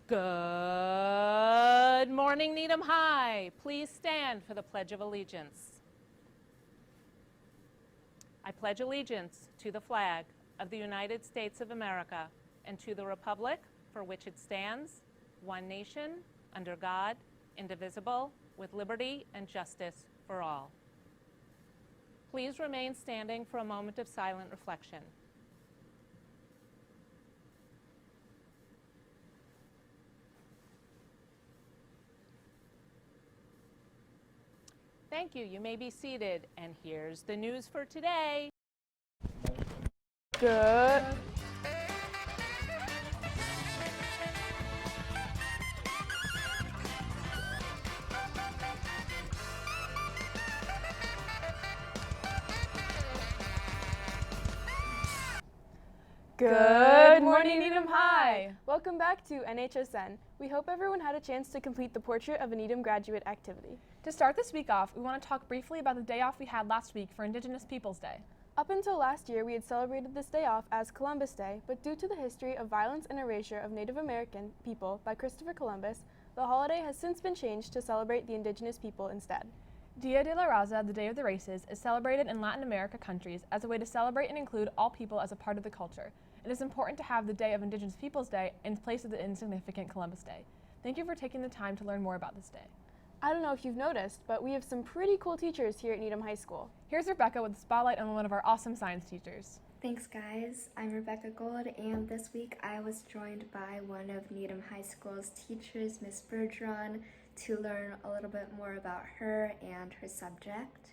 Good morning, Needham High. Please stand for the Pledge of Allegiance. I pledge allegiance to the flag of the United States of America and to the republic for which it stands, one nation, under God, indivisible, with liberty and justice for all. Please remain standing for a moment of silent reflection. Thank you. You may be seated. And here's the news for today. Good. Good morning, Needham High! Welcome back to Nhsn. We hope everyone had a chance to complete the Portrait of a Needham Graduate activity. To start this week off, we want to talk briefly about the day off we had last week for Indigenous Peoples Day. Up until last year, we had celebrated this day off as Columbus Day, but due to the history of violence and erasure of Native American people by Christopher Columbus, the holiday has since been changed to celebrate the Indigenous people instead. Dia de la Raza, the Day of the Races, is celebrated in Latin America countries as a way to celebrate and include all people as a part of the culture. It is important to have the Day of Indigenous Peoples Day in place of the insignificant Columbus Day. Thank you for taking the time to learn more about this day. I don't know if you've noticed, but we have some pretty cool teachers here at Needham High School. Here's Rebecca with the spotlight on one of our awesome science teachers. Thanks guys, I'm Rebecca Gold, and this week I was joined by one of Needham High School's teachers, Miss Bergeron, to learn a little bit more about her and her subject.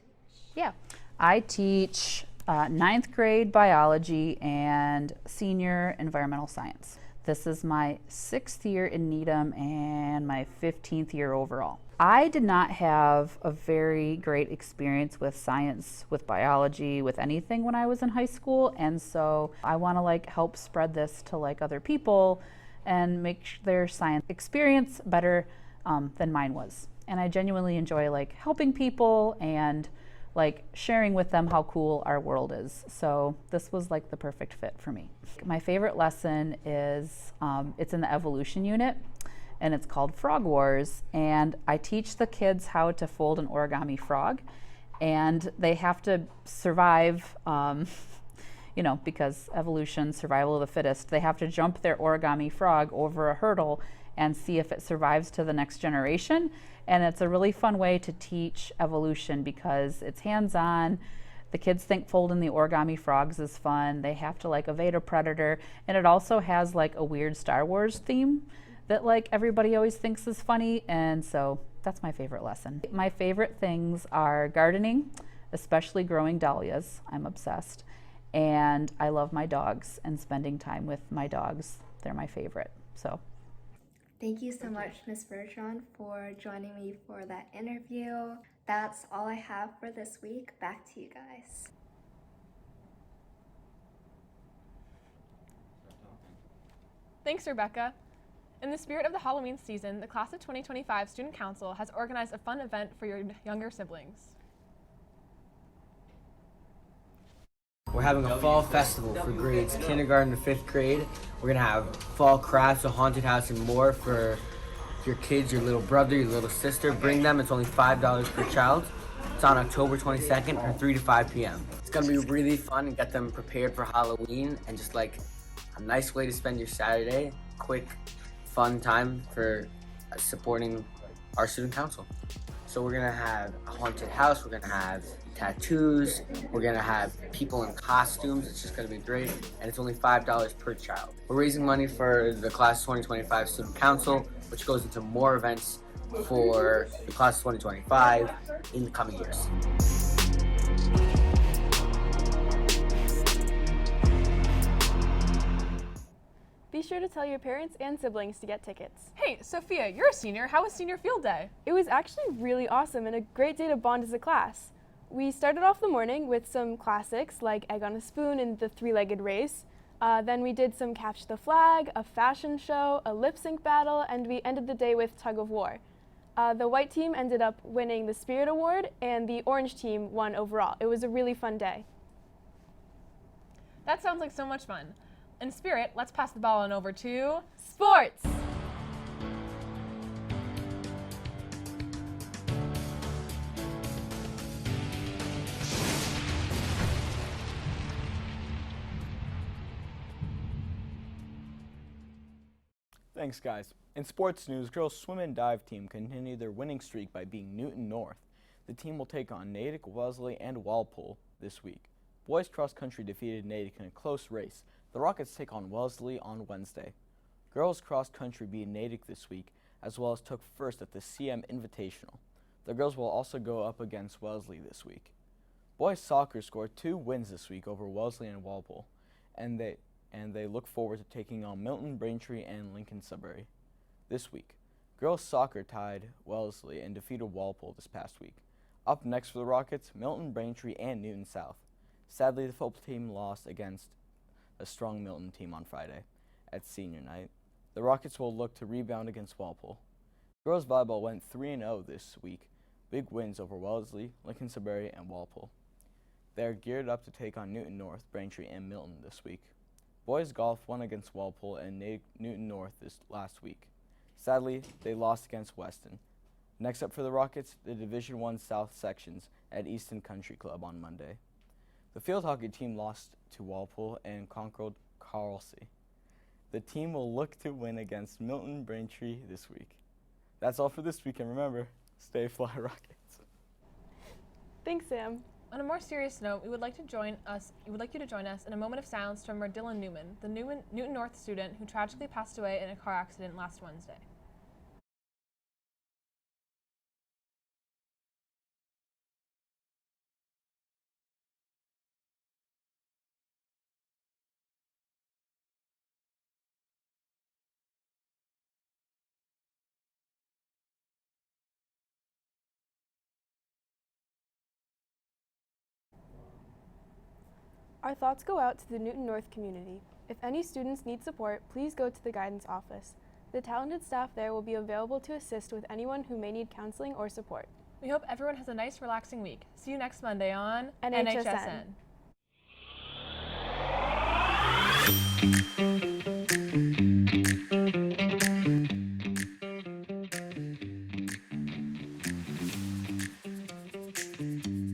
Yeah, I teach 9th grade biology and senior environmental science. This is my 6th year in Needham and my 15th year overall. I did not have a very great experience with science, with biology, with anything when I was in high school, and so I want to help spread this to other people and make their science experience better than mine was. And I genuinely enjoy helping people and sharing with them how cool our world is. So this was the perfect fit for me. My favorite lesson is, it's in the evolution unit, and it's called Frog Wars. And I teach the kids how to fold an origami frog, and they have to survive, because evolution, survival of the fittest, they have to jump their origami frog over a hurdle and see if it survives to the next generation. And it's a really fun way to teach evolution because it's hands-on. The kids think folding the origami frogs is fun. They have to evade a predator. And it also has a weird Star Wars theme that everybody always thinks is funny. And so that's my favorite lesson. My favorite things are gardening, especially growing dahlias. I'm obsessed. And I love my dogs and spending time with my dogs. They're my favorite. So. Thank you so much, Ms. Bergeron, for joining me for that interview. That's all I have for this week. Back to you guys. Thanks, Rebecca. In the spirit of the Halloween season, the Class of 2025 Student Council has organized a fun event for your younger siblings. We're having a fall festival for grades kindergarten to 5th grade. We're gonna have fall crafts, a haunted house, and more for your kids, your little brother, your little sister. Bring them, it's only $5 per child. It's on October 22nd from 3 to 5 p.m. It's gonna be really fun and get them prepared for Halloween and just a nice way to spend your Saturday. Quick, fun time for supporting our student council. So we're gonna have a haunted house, we're gonna have tattoos, we're gonna have people in costumes. It's just gonna be great, and it's only $5 per child. We're raising money for the Class 2025 Student Council, which goes into more events for the Class 2025 in the coming years. Be sure to tell your parents and siblings to get tickets. Hey, Sophia, you're a senior. How was senior field day? It was actually really awesome and a great day to bond as a class. We started off the morning with some classics like Egg on a Spoon and the Three-Legged Race. Then we did some Capture the Flag, a fashion show, a lip sync battle, and we ended the day with Tug of War. The white team ended up winning the Spirit Award, and the orange team won overall. It was a really fun day. That sounds like so much fun. In spirit, let's pass the ball on over to Sports! Thanks, guys. In sports news, girls swim and dive team continued their winning streak by beating Newton North. The team will take on Natick, Wellesley, and Walpole this week. Boys cross country defeated Natick in a close race. The Rockets take on Wellesley on Wednesday. Girls cross country beat Natick this week, as well as took first at the CM Invitational. The girls will also go up against Wellesley this week. Boys soccer scored 2 wins this week over Wellesley and Walpole, and they look forward to taking on Milton, Braintree, and Lincoln Sudbury this week. Girls soccer tied Wellesley and defeated Walpole this past week. Up next for the Rockets, Milton, Braintree, and Newton South. Sadly, the football team lost against a strong Milton team on Friday at senior night. The Rockets will look to rebound against Walpole. Girls volleyball went 3-0 this week. Big wins over Wellesley, Lincoln Sudbury, and Walpole. They are geared up to take on Newton North, Braintree, and Milton this week. Boys golf won against Walpole and Newton North this last week. Sadly, they lost against Weston. Next up for the Rockets, the Division I South sections at Easton Country Club on Monday. The field hockey team lost to Walpole and conquered Carlsea. The team will look to win against Milton Braintree this week. That's all for this week, and remember, stay fly Rockets. Thanks, Sam. On a more serious note, we would like you to join us in a moment of silence to remember Dylan Newman, the Newton North student who tragically passed away in a car accident last Wednesday. Our thoughts go out to the Newton North community. If any students need support, please go to the guidance office. The talented staff there will be available to assist with anyone who may need counseling or support. We hope everyone has a nice, relaxing week. See you next Monday on NHSN. NHSN.